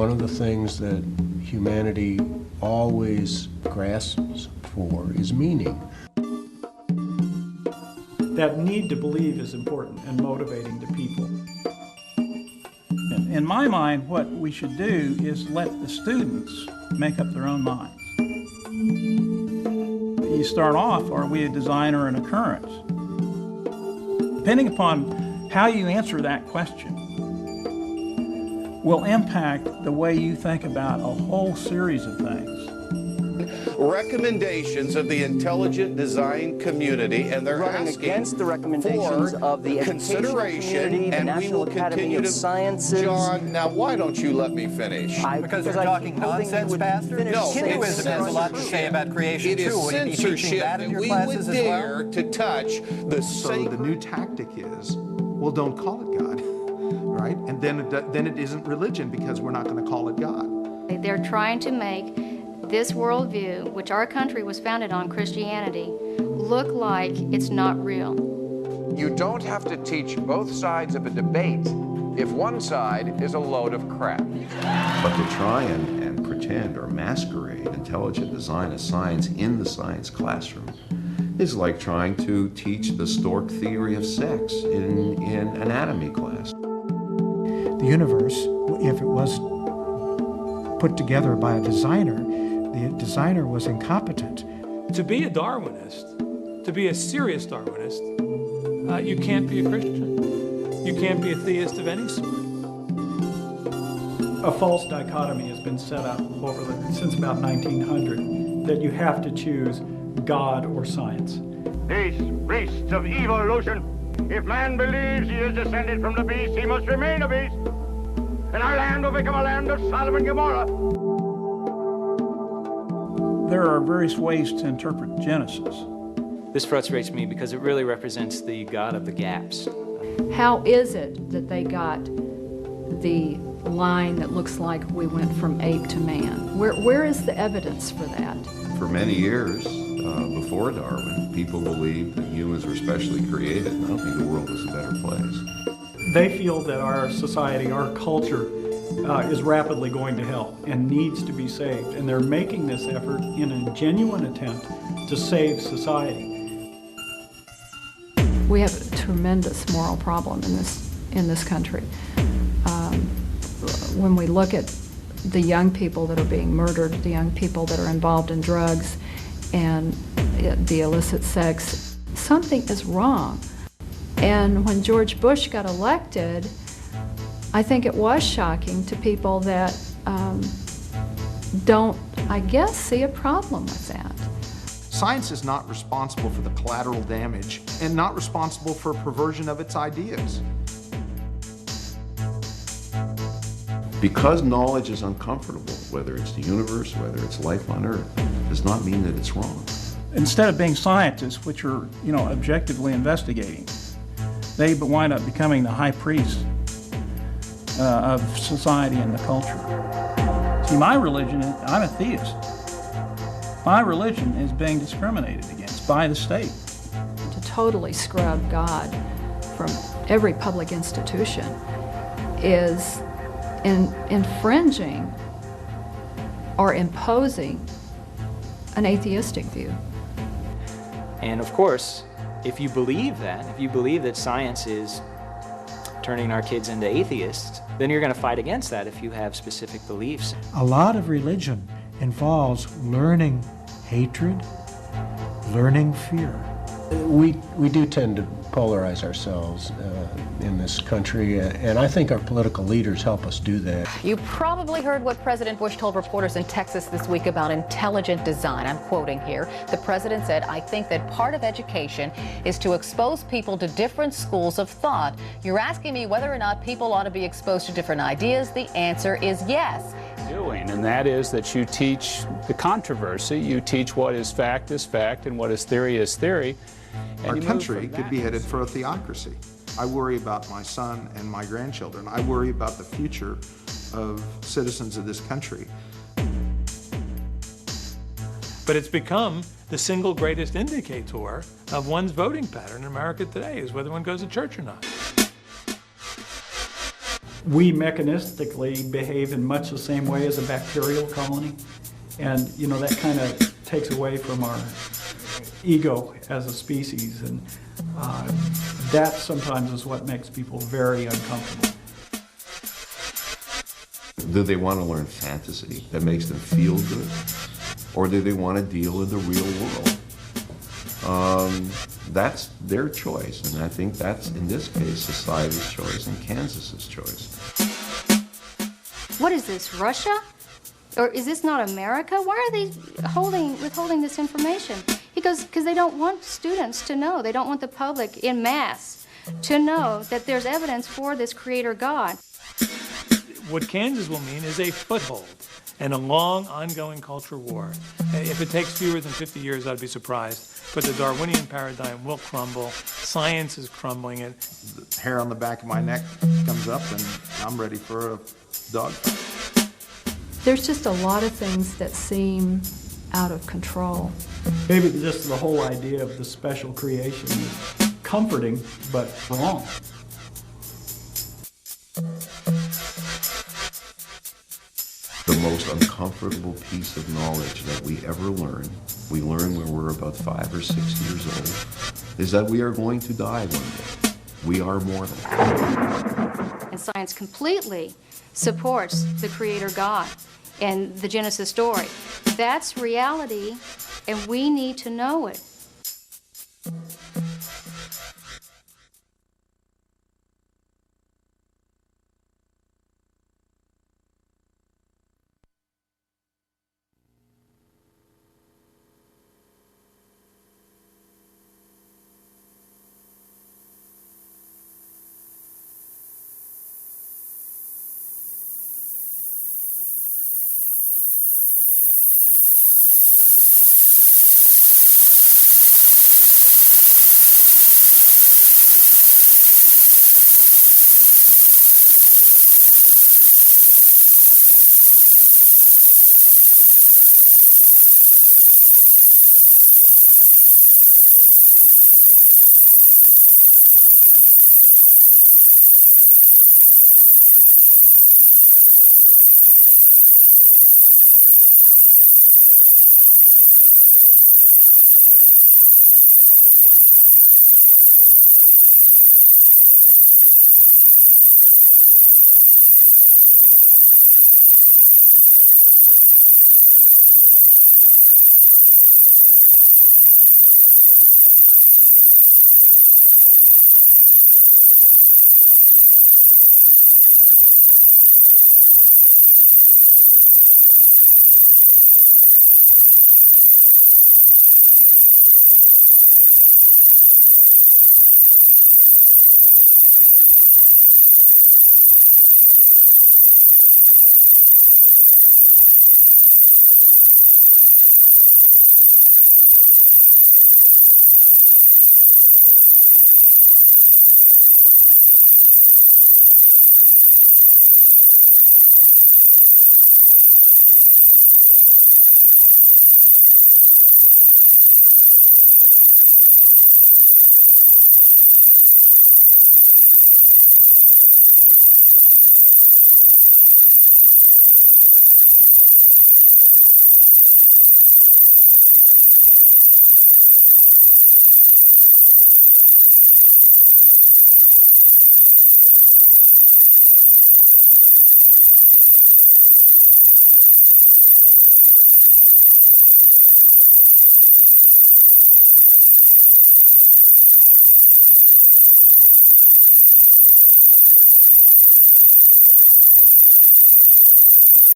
one of the things that humanity always grasps for is meaning. That need to believe is important and motivating to people. In my mind, what we should do is let the students make up their own minds. You start off, are we a design or an occurrence? Depending upon how you answer that question will impact the way you think about a whole series of things. Recommendations of the intelligent design community, and they're running asking against the recommendations for of the consideration, community, the and National we will Academy continue of to. Sciences. John, now why don't you let me finish? Because you're talking nonsense, Pastor? No, Hinduism has a lot to say about creation it is too. Would you be teaching censorship that in that your we classes would as dare well? to touch the So the new tactic is, well, don't call it God, right? And then it isn't religion because we're not going to call it God. They're trying to make this worldview, which our country was founded on, Christianity, look like it's not real. You don't have to teach both sides of a debate if one side is a load of crap. But to try and pretend or masquerade intelligent design as science in the science classroom is like trying to teach the stork theory of sex in anatomy class. The universe, if it was put together by a designer, the designer was incompetent. To be a Darwinist, to be a serious Darwinist, you can't be a Christian. You can't be a theist of any sort. A false dichotomy has been set up since about 1900 that you have to choose God or science. This priest of evolution. If man believes he is descended from the beast, he must remain a beast. And our land will become a land of Sodom and Gomorrah. There are various ways to interpret Genesis. This frustrates me because it really represents the God of the gaps. How is it that they got the line that looks like we went from ape to man? Where is the evidence for that? For many years, before Darwin, people believed that humans were specially created, and I don't think the world was a better place. They feel that our society, our culture, is rapidly going to hell and needs to be saved. And they're making this effort in a genuine attempt to save society. We have a tremendous moral problem in this country. When we look at the young people that are being murdered, the young people that are involved in drugs and the illicit sex, something is wrong. And when George Bush got elected, I think it was shocking to people that don't, I guess, see a problem with that. Science is not responsible for the collateral damage and not responsible for perversion of its ideas. Because knowledge is uncomfortable, whether it's the universe, whether it's life on Earth, does not mean that it's wrong. Instead of being scientists, which are, objectively investigating, they wind up becoming the high priest of society and the culture. See, my religion, I'm a theist. My religion is being discriminated against by the state. To totally scrub God from every public institution is infringing or imposing an atheistic view. And of course, if you believe that science is turning our kids into atheists, then you're going to fight against that if you have specific beliefs. A lot of religion involves learning hatred, learning fear. We do tend to polarize ourselves in this country, and I think our political leaders help us do that. You probably heard what President Bush told reporters in Texas this week about intelligent design. I'm quoting here. The president said, "I think that part of education is to expose people to different schools of thought." You're asking me whether or not people ought to be exposed to different ideas. The answer is yes. And that is that you teach the controversy, you teach what is fact, and what is theory. Our country could be headed for a theocracy. I worry about my son and my grandchildren. I worry about the future of citizens of this country. But it's become the single greatest indicator of one's voting pattern in America today, is whether one goes to church or not. We mechanistically behave in much the same way as a bacterial colony, and you know that kind of takes away from our ego as a species, and that sometimes is what makes people very uncomfortable. Do they want to learn fantasy that makes them feel good? Or do they want to deal in the real world? That's their choice, and I think that's, in this case, society's choice and Kansas's choice. What is this, Russia? Or is this not America? Why are they withholding this information? Because they don't want students to know. They don't want the public in mass to know that there's evidence for this creator God. What Kansas will mean is a foothold and a long, ongoing culture war. If it takes fewer than 50 years, I'd be surprised. But the Darwinian paradigm will crumble. Science is crumbling it. The hair on the back of my neck comes up, and I'm ready for a dogfight. There's just a lot of things that seem out of control. Maybe just the whole idea of the special creation is comforting, but wrong. The most uncomfortable piece of knowledge that we ever learn, we learn when we're about 5 or 6 years old, is that we are going to die one day. We are mortal. And science completely supports the creator God and the Genesis story. That's reality, and we need to know it.